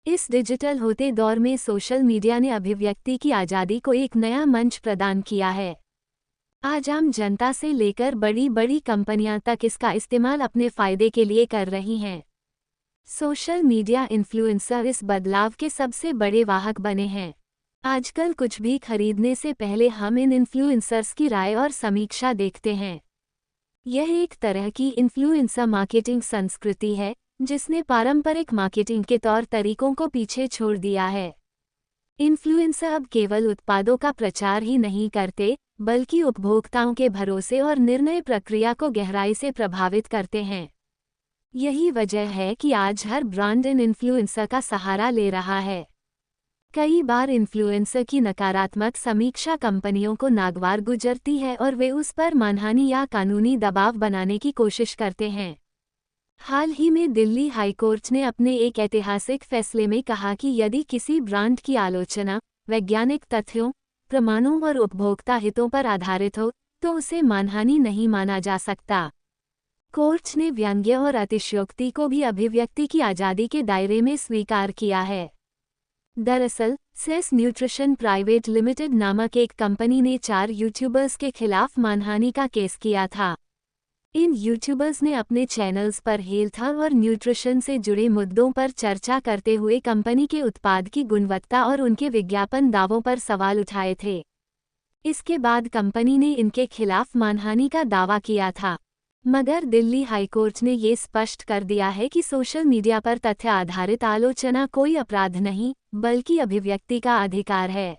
इस डिजिटल होते दौर में सोशल मीडिया ने अभिव्यक्ति की आज़ादी को एक नया मंच प्रदान किया है। आज आम जनता से लेकर बड़ी बड़ी कंपनियां तक इसका इस्तेमाल अपने फ़ायदे के लिए कर रही हैं। सोशल मीडिया इन्फ्लुएंसर इस बदलाव के सबसे बड़े वाहक बने हैं। आजकल कुछ भी खरीदने से पहले हम इन इन्फ्लुएंसर्स की राय और समीक्षा देखते हैं। यह एक तरह की इन्फ्लुएंसर मार्केटिंग संस्कृति है जिसने पारंपरिक मार्केटिंग के तौर तरीकों को पीछे छोड़ दिया है। इन्फ्लुएंसर अब केवल उत्पादों का प्रचार ही नहीं करते, बल्कि उपभोक्ताओं के भरोसे और निर्णय प्रक्रिया को गहराई से प्रभावित करते हैं। यही वजह है कि आज हर ब्रांड इन इन्फ्लुएंसर का सहारा ले रहा है। कई बार इन्फ्लुएंसर की नकारात्मक समीक्षा कंपनियों को नागवार गुजरती है और वे उस पर मानहानि या कानूनी दबाव बनाने की कोशिश करते हैं। हाल ही में दिल्ली हाईकोर्ट ने अपने एक ऐतिहासिक फैसले में कहा कि यदि किसी ब्रांड की आलोचना वैज्ञानिक तथ्यों, प्रमाणों और उपभोक्ता हितों पर आधारित हो, तो उसे मानहानि नहीं माना जा सकता। कोर्ट ने व्यंग्य और अतिशयोक्ति को भी अभिव्यक्ति की आज़ादी के दायरे में स्वीकार किया है। दरअसल, सेस न्यूट्रिशन प्राइवेट लिमिटेड नामक एक कंपनी ने 4 यूट्यूबर्स के खिलाफ मानहानि का केस किया था। इन यूट्यूबर्स ने अपने चैनल्स पर हेल्थ और न्यूट्रिशन से जुड़े मुद्दों पर चर्चा करते हुए कंपनी के उत्पाद की गुणवत्ता और उनके विज्ञापन दावों पर सवाल उठाए थे। इसके बाद कंपनी ने इनके खिलाफ मानहानि का दावा किया था, मगर दिल्ली हाईकोर्ट ने ये स्पष्ट कर दिया है कि सोशल मीडिया पर तथ्य आधारित आलोचना कोई अपराध नहीं, बल्कि अभिव्यक्ति का अधिकार है।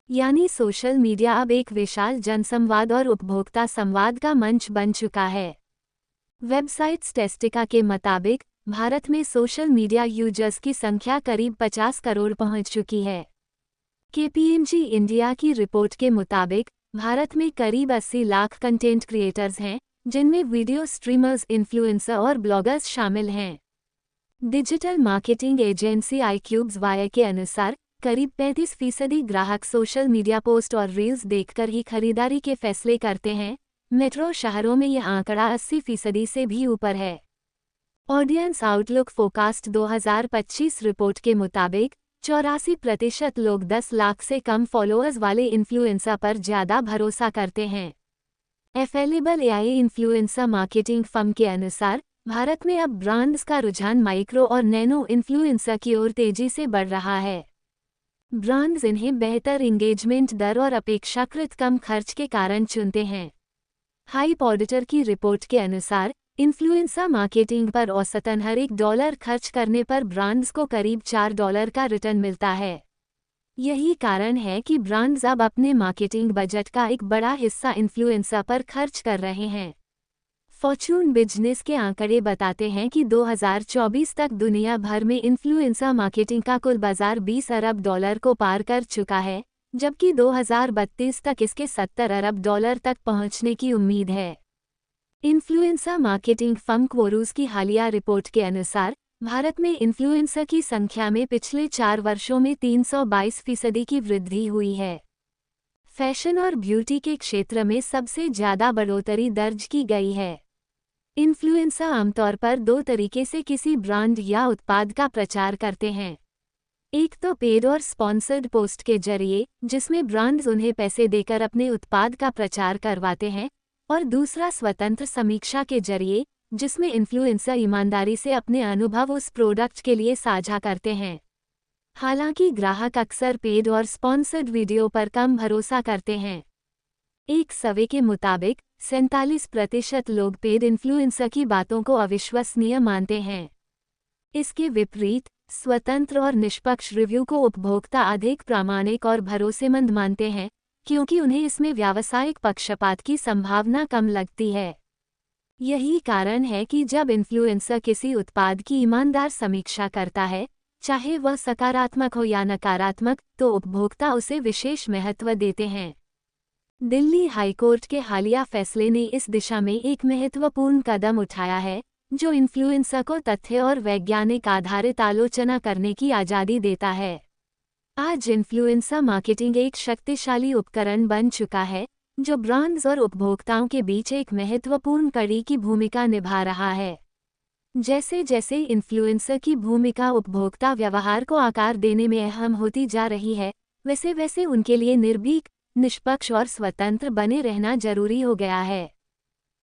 यानी सोशल मीडिया अब एक विशाल जनसंवाद और उपभोक्ता संवाद का मंच बन चुका है। वेबसाइट स्टैटिस्टिका के मुताबिक भारत में सोशल मीडिया यूजर्स की संख्या करीब 50 करोड़ पहुंच चुकी है। केपीएमजी इंडिया की रिपोर्ट के मुताबिक भारत में करीब 80 लाख कंटेंट क्रिएटर्स हैं, जिनमें वीडियो स्ट्रीमर्स, इन्फ्लुएंसर और ब्लॉगर्स शामिल हैं। Digital marketing agency iCubes Wire के अनुसार करीब 35% ग्राहक सोशल मीडिया पोस्ट और रील्स देखकर ही खरीदारी के फैसले करते हैं। मेट्रो शहरों में यह आंकड़ा 80% से भी ऊपर है। ऑडियंस आउटलुक फोकास्ट 2025 रिपोर्ट के मुताबिक 84% लोग 10 लाख से कम फॉलोअर्स वाले इन्फ्लुएंसर पर ज़्यादा भरोसा करते हैं। Available AI influencer marketing firm के अनुसार भारत में अब ब्रांड्स का रुझान माइक्रो और नैनो इन्फ्लुएंसर की ओर तेजी से बढ़ रहा है। ब्रांड्स इन्हें बेहतर इंगेजमेंट दर और अपेक्षाकृत कम खर्च के कारण चुनते हैं। हाइप ऑडिटर की रिपोर्ट के अनुसार इन्फ्लुएंसर मार्केटिंग पर औसतन हर $1 खर्च करने पर ब्रांड्स को करीब $4 का रिटर्न मिलता है। यही कारण है कि ब्रांड्स अब अपने मार्केटिंग बजट का एक बड़ा हिस्सा इन्फ्लुएंसर पर खर्च कर रहे हैं। फॉर्च्यून बिजनेस के आंकड़े बताते हैं कि 2024 तक दुनिया भर में इन्फ्लुएंसर मार्केटिंग का कुल बाजार $20 अरब को पार कर चुका है, जबकि 2032 तक इसके $70 अरब तक पहुंचने की उम्मीद है। इन्फ्लुएंसर मार्केटिंग फर्म क्वोरूज की हालिया रिपोर्ट के अनुसार भारत में इन्फ्लुएंसर की संख्या में पिछले 4 वर्षों में 322% की वृद्धि हुई है। फैशन और ब्यूटी के क्षेत्र में सबसे ज़्यादा बढ़ोतरी दर्ज की गई है। इन्फ्लुएंसर आमतौर पर 2 तरीके से किसी ब्रांड या उत्पाद का प्रचार करते हैं। एक तो पेड और स्पॉन्सर्ड पोस्ट के जरिए, जिसमें ब्रांड्स उन्हें पैसे देकर अपने उत्पाद का प्रचार करवाते हैं, और दूसरा स्वतंत्र समीक्षा के जरिए, जिसमें इन्फ्लुएंसर ईमानदारी से अपने अनुभव उस प्रोडक्ट के लिए साझा करते हैं। हालांकि ग्राहक अक्सर पेड और स्पॉन्सर्ड वीडियो पर कम भरोसा करते हैं। एक सर्वे के मुताबिक 47% लोग पेड इन्फ्लुएंसर की बातों को अविश्वसनीय मानते हैं। इसके विपरीत स्वतंत्र और निष्पक्ष रिव्यू को उपभोक्ता अधिक प्रामाणिक और भरोसेमंद मानते हैं, क्योंकि उन्हें इसमें व्यावसायिक पक्षपात की संभावना कम लगती है। यही कारण है कि जब इन्फ्लुएंसर किसी उत्पाद की ईमानदार समीक्षा करता है, चाहे वह सकारात्मक हो या नकारात्मक, तो उपभोक्ता उसे विशेष महत्व देते हैं। दिल्ली हाईकोर्ट के हालिया फैसले ने इस दिशा में एक महत्वपूर्ण कदम उठाया है, जो इन्फ्लुएंसर को तथ्य और वैज्ञानिक आधारित आलोचना करने की आज़ादी देता है। आज इन्फ्लुएंसर मार्केटिंग एक शक्तिशाली उपकरण बन चुका है, जो ब्रांड्स और उपभोक्ताओं के बीच एक महत्वपूर्ण कड़ी की भूमिका निभा रहा है। जैसे जैसे इन्फ्लुएंसर की भूमिका उपभोक्ता व्यवहार को आकार देने में अहम होती जा रही है, वैसे वैसे उनके लिए निर्भीक, निष्पक्ष और स्वतंत्र बने रहना जरूरी हो गया है।